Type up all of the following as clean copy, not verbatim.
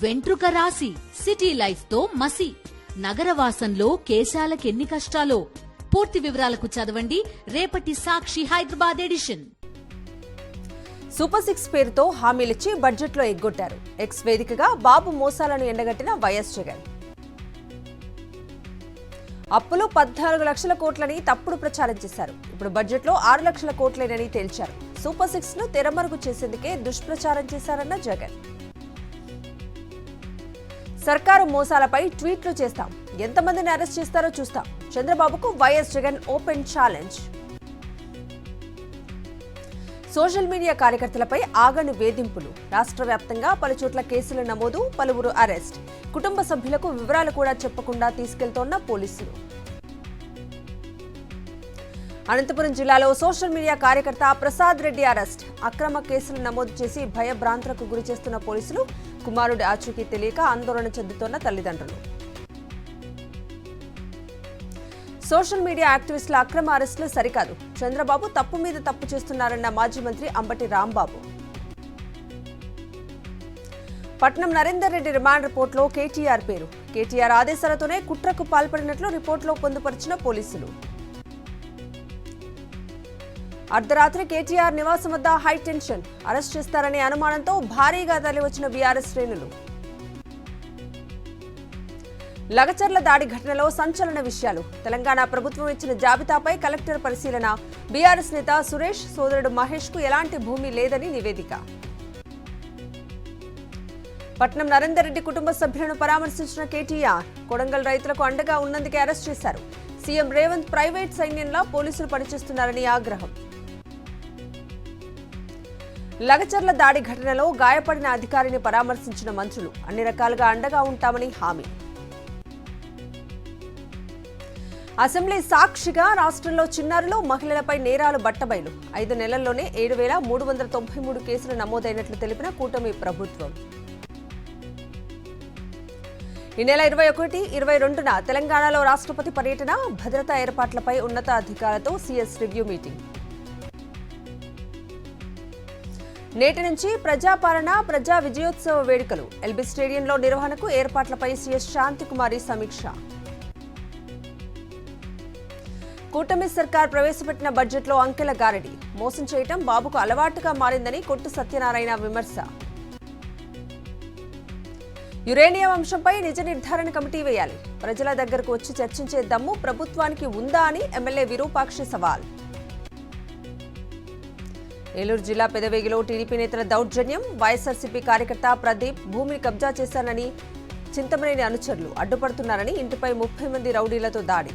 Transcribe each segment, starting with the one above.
వెంట్రుక రాసి city life తో మసి నగరవాసంలో కేశాలకెన్ని కష్టాలో. పూర్తి వివరాలకు చదవండి రేపటి సాక్షి హైదరాబాద్ ఎడిషన్. సూపర్ 6 పేరుతో హామీలిచ్చి బడ్జెట్లో ఎగ్గొట్టారు. ఎక్స్ వేదికగా బాబు మోసాలను ఎండగట్టిన వైఎస్ జగన్. అప్పులు 14 లక్షల కోట్లని తప్పుడు ప్రచారం చేశారు. ఇప్పుడు బడ్జెట్లో 6 లక్షల కోట్లేనని తేల్చారు. సూపర్ 6 ను తెరమరుగు చేసేందుకే దుష్ప్రచారం చేశారన్న జగన్. సర్కారు మోసాలపై ట్వీట్లు చేస్తాం, ఎంతమందిని అరెస్ట్ చేస్తారో చూస్తాం. చంద్రబాబుకు YS Jagan open challenge. Social media కార్యకర్తలపై ఆగని వేధింపులు. రాష్ట్ర వ్యాప్తంగా పలుచోట్ల కేసుల నమోదు, పలువురు అరెస్ట్. కుటుంబ సభ్యులకు వివరాలు కూడా చెప్పకుండా తీసుకెళ్తోన్న పోలీసులు. అనంతపురం జిల్లాలో సోషల్ మీడియా కార్యకర్త ప్రసాద్ రెడ్డి అరెస్ట్. అక్రమ కేసులు నమోదు చేసి భయభ్రాంతులకు గురి చేస్తున్న పోలీసులు. కుమారుడి ఆచూకీ తెలియక ఆందోళన చెందుతోన్న తల్లిదండ్రులు. సోషల్ మీడియా యాక్టివిస్టుల అక్రమ అరెస్టులు సరికాదు, చంద్రబాబు తప్పు మీద తప్పు చేస్తున్నారన్న మాజీ మంత్రి అంబటి రాంబాబు. పట్నం నరేందర్ రెడ్డి రిమాండ్ రిపోర్టులో కేటీఆర్ పేరు. కేటీఆర్ ఆదేశాలతోనే కుట్రకు పాల్పడినట్లు రిపోర్టులో పొందుపరిచిన పోలీసులు. అర్ధరాత్రి కేటీఆర్ నివాసం వద్ద హై టెన్షన్. అరెస్ట్ చేస్తారనే అనుమానంతో భారీగా తరలివచ్చిన బీఆర్ఎస్ శ్రేణులు. లగచర్ల దాడి ఘటనలో సంచలన విషయాలు. తెలంగాణ ప్రభుత్వం ఇచ్చిన జాబితాపై కలెక్టర్ పరిశీలన. బీఆర్ఎస్ నేత సురేష్ సోదరుడు మహేష్ కు ఎలాంటి భూమి లేదని నివేదిక. పట్నం నరేందర్ రెడ్డి కుటుంబ సభ్యులను పరామర్శించిన కేటీఆర్. కొడంగల్ రైతులకు అండగా ఉన్నందుకే అరెస్ట్ చేశారు. సీఎం రేవంత్ ప్రైవేట్ సైన్యంలా పోలీసులు పనిచేస్తున్నారని ఆగ్రహం. లగచర్ల దాడి ఘటనలో గాయపడిన అధికారిని పరామర్శించిన మంత్రులు. అన్ని రకాలుగా అండగా ఉంటామని హామీ. అసెంబ్లీ సాక్షిగా రాష్ట్రంలో చిన్నారులు, మహిళలపై నేరాలు బట్టబయలు. 5 నెలల్లోనే 7,393 కేసులు నమోదైనట్లు తెలిపిన కూటమి ప్రభుత్వం. ఈ నెల 21, 22న తెలంగాణలో రాష్ట్రపతి పర్యటన. భద్రతా ఏర్పాట్లపై ఉన్నతాధికారులతో సీఎస్ రివ్యూ మీటింగ్. నేటి నుంచి ప్రజాపాలన, ప్రజా విజయోత్సవ వేడుకలు. ఎల్బీ స్టేడియంలో నిర్వహణకు ఏర్పాట్లపై సీఎస్ శాంతికుమారి సమీక్ష. కూటమి సర్కార్ ప్రవేశపెట్టిన బడ్జెట్లో అంకెల గారడి. మోసం చేయటం బాబుకు అలవాటుగా మారిందని కొట్టు సత్యనారాయణ విమర్శ. యురేనియం అంశంపై నిజ నిర్ధారణ కమిటీ వేయాలి. ప్రజల దగ్గరకు వచ్చి చర్చించే దమ్ము ప్రభుత్వానికి ఉందా అని ఎమ్మెల్యే విరూపాక్షి సవాల్. ఏలూరు జిల్లా పెదవేగిలో టీడీపీ నేతల దౌర్జన్యం. వైఎస్ఆర్సీపీ కార్యకర్త ప్రదీప్ భూమిని కబ్జా చేశానని చింతమనేని అనుచరులు అడ్డుపడుతున్నారని ఇంటిపై 30 మంది రౌడీలతో దాడి.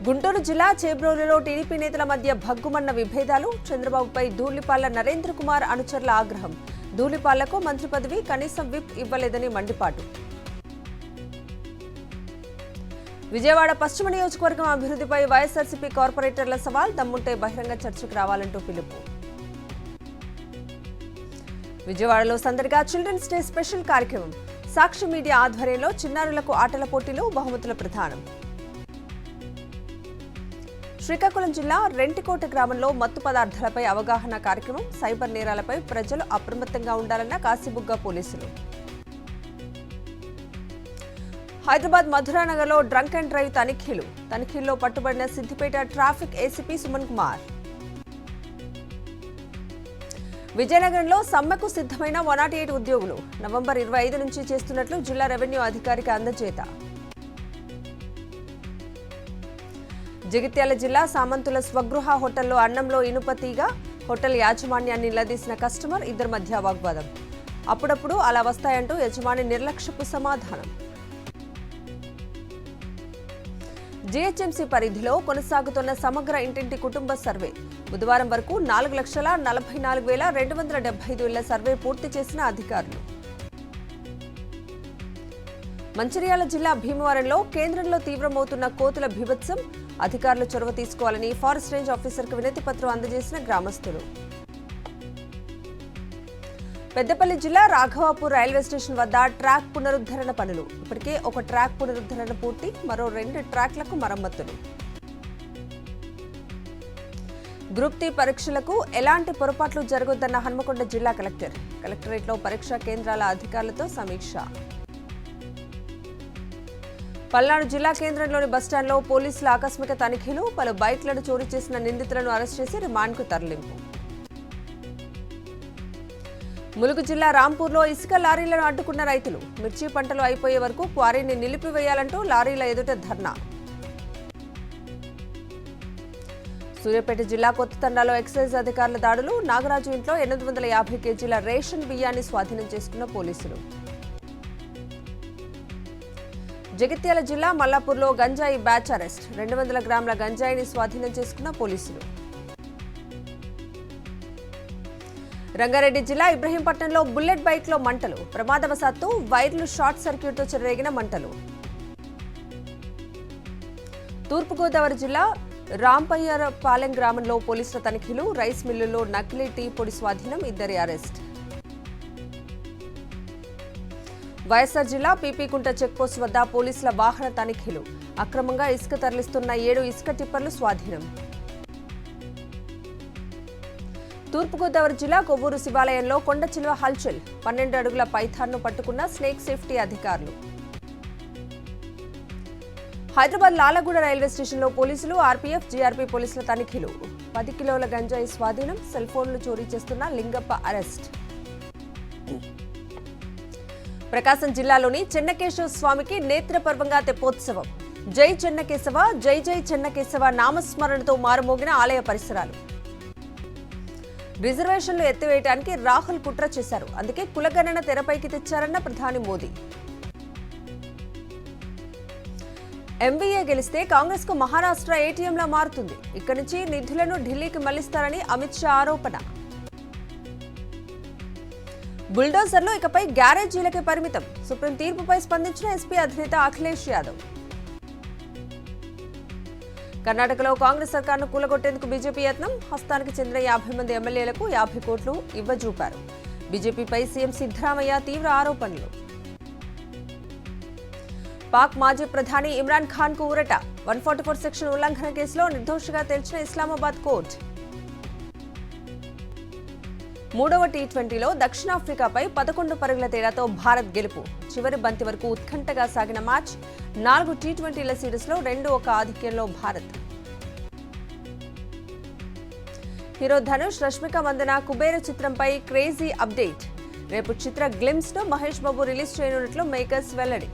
గుంటూరు జిల్లా చేబ్రోలులో టీడీపీ నేతల మధ్య భగ్గుమన్న విభేదాలు. చంద్రబాబుపై ధూళిపాళ్ల నరేంద్ర కుమార్ అనుచరుల ఆగ్రహం. ధూళిపాళ్లకు మంత్రి పదవి, కనీసం విప్ ఇవ్వలేదని మండిపాటు. విజయవాడ పశ్చిమ నియోజకవర్గం అభివృద్ధిపై వైఎస్ఆర్సీపీ కార్పొరేటర్ల సవాల్. దమ్ముంటే బహిరంగ చర్చకు రావాలంటూ పిలుపు. విజయవాడలో సందడిగా చిల్డ్రన్స్ డే స్పెషల్ కార్యక్రమం. సాక్షి మీడియా ఆధ్వర్యంలో చిన్నారులకు ఆటల పోటీలు, బహుమతుల ప్రదానం. శ్రీకాకుళం జిల్లా రెంటికోట గ్రామంలో మత్తు పదార్థాలపై అవగాహన కార్యక్రమం. సైబర్ నేరాలపై ప్రజలు అప్రమత్తంగా ఉండాలన్న కాశీబుగ్గ పోలీసులు. హైదరాబాద్ మధురానగర్లో డ్రంక్ అండ్ డ్రైవ్ తనిఖీల్లో పట్టుబడిన సిద్దిపేట ట్రాఫిక్ ఏసీపీ సుమన్ కుమార్. విజయనగరంలో సమ్మెకు సిద్ధమైన 108 ఉద్యోగులు. నవంబర్ 25 నుంచి చేస్తున్నట్లు జిల్లా రెవెన్యూ అధికారికి అందజేత. జగిత్యాల జిల్లా సామంతుల స్వగృహ హోటల్లో అన్నంలో ఇనుప తీగ. హోటల్ యాజమాన్యాన్ని నిలదీసిన కస్టమర్, ఇద్దరి మధ్య వాగ్వాదం. అప్పుడప్పుడు అలా వస్తాయంటూ యజమాని నిర్లక్ష్యపు సమాధానం. జీహెచ్ఎంసీ పరిధిలో కొనసాగుతున్న సమగ్ర ఇంటింటి కుటుంబ సర్వే. బుధవారం వరకు 4,44,275 ఇళ్ల సర్వే పూర్తి చేసిన అధికారులు. మంచిర్యాల జిల్లా భీమవరంలో కేంద్రంలో తీవ్రమవుతున్న కోతుల బీభత్సం. అధికారులు చొరవ తీసుకోవాలని ఫారెస్ట్ రేంజ్ ఆఫీసర్కు వినతి పత్రం అందజేసిన గ్రామస్తులు. పెద్దపల్లి జిల్లా రాఘవాపూర్ రైల్వే స్టేషన్ వద్ద ట్రాక్ పునరుద్ధరణ పనులు. ఇప్పటికే ఒక ట్రాక్ పునరుద్ధరణ పూర్తి, మరో 2 ట్రాక్లకు మరమ్మతులు. గ్రూప్ 3 పరీక్షలకు ఎలాంటి పొరపాట్లు జరగొద్దన్న హన్మకొండ జిల్లా కలెక్టర్. కలెక్టరేట్లో పరీక్షా కేంద్రాల అధికారులతో సమీక్ష. పల్నాడు జిల్లా కేంద్రంలోని బస్టాండ్లో పోలీసుల ఆకస్మిక తనిఖీలు. పలు బైక్లను చోరీ చేసిన నిందితులను అరెస్ట్ చేసి రిమాండ్కు తరలింపు. ములుగు జిల్లా రాంపూర్లో ఇసుక లారీలను అడ్డుకున్న రైతులు. మిర్చి పంటలు అయిపోయే వరకు క్వారీని నిలిపివేయాలంటూ లారీల ఎదుట ధర్నా. సూర్యాపేట జిల్లా కొత్తతండాలో ఎక్సైజ్ అధికారుల దాడులు. నాగరాజు ఇంట్లో 850 కేజీల రేషన్ బియ్యాన్ని స్వాధీనం చేసుకున్న పోలీసులు. జగిత్యాల జిల్లా మల్లాపూర్లో గంజాయి బ్యాచ్ అరెస్ట్. 200 గ్రాముల గంజాయిని స్వాధీనం చేసుకున్న పోలీసులు. రంగారెడ్డి జిల్లా ఇబ్రహీంపట్నంలో బుల్లెట్ బైక్లో మంటలు. ప్రమాదవశాత్తు వైర్లు షార్ట్ సర్క్యూట్తో చెలరేగిన మంటలు. తూర్పుగోదావరి జిల్లా రాంపయ్యపాలెం గ్రామంలో పోలీసుల తనిఖీలు. రైస్ మిల్లులో నకిలీ టీ పొడి స్వాధీనం. 2 అరెస్ట్. వైఎస్ఆర్ జిల్లా పీపీకుంట చెక్పోస్ట్ వద్ద పోలీసుల వాహన తనిఖీలు. అక్రమంగా ఇసుక తరలిస్తున్న 7 ఇసుక టిప్పర్లు స్వాధీనం. తూర్పుగోదావరి జిల్లా కొవ్వూరు శివాలయంలో కొండ చిలువ హల్చల్. 12 అడుగుల పైథాన్ను పట్టుకున్న స్నేక్ సేఫ్టీ అధికారులు. హైదరాబాద్ లాలగూడ రైల్వే స్టేషన్లో పోలీసులు, ఆర్పీఎఫ్, జీఆర్పీ పోలీసుల తనిఖీలు. 10 కిలోల గంజాయి స్వాధీనం. సెల్ ఫోన్లు చోరీ చేస్తున్న లింగప్ప అరెస్ట్. ప్రకాశం జిల్లాలోని చెన్నకేశవ స్వామికి నేత్రపర్వంగా తెప్పోత్సవం. జై చెన్నకేశవ, జై జై చెన్నకేశవ నామస్మరణతో మారుమోగిన ఆలయ పరిసరాలు. రిజర్వేషన్లు ఎత్తివేయడానికి రాహుల్ కుట్ర చేశారు. అందుకే కులగణన తెరపైకి తెచ్చారన్న ప్రధాని మోదీ. ఎంబీఏ గెలిస్తే కాంగ్రెస్ కు మహారాష్ట్ర ఏటీఎంలా మారుతుంది. ఇక్కడి నుంచి నిధులను ఢిల్లీకి మళ్లిస్తారని అమిత్ షా ఆరోపణ. బుల్డోజర్లు ఇకపై గ్యారేజీలకే పరిమితం. సుప్రీం తీర్పుపై స్పందించిన ఎస్పీ అధినేత అఖిలేష్ యాదవ్. కర్ణాటకలో కాంగ్రెస్ సర్కార్ను కూలగొట్టేందుకు బీజేపీ యత్నం. హస్తానికి చెందిన 50 మంది ఎమ్మెల్యేలకు 50 కోట్లు ఇవ్వజూపారు. బీజేపీపై సీఎం సిద్ధరామయ్య తీవ్ర ఆరోపణలు. పాక్ మాజీ ప్రధాని ఇమ్రాన్ ఖాన్ కు ఊరట. 144 సెక్షన్ ఉల్లంఘన కేసులో నిర్దోషిగా తేల్చిన ఇస్లామాబాద్ కోర్టు. 3వ టీ20లో దక్షిణాఫ్రికాపై 11 పరుగుల తేడాతో భారత్ గెలుపు. చివరి బంతి వరకు ఉత్కంఠగా సాగిన మ్యాచ్. 4 టీ20ల సిరీస్లో 2-1 ఆధిక్యంలో భారత్. హీరో ధనుష్, రష్మిక మందన కుబేర చిత్రంపై క్రేజీ అప్డేట్. రేపు చిత్ర గ్లిమ్స్ ను మహేష్ బాబు రిలీజ్ చేయనున్నట్లు మేకర్స్ వెల్లడి.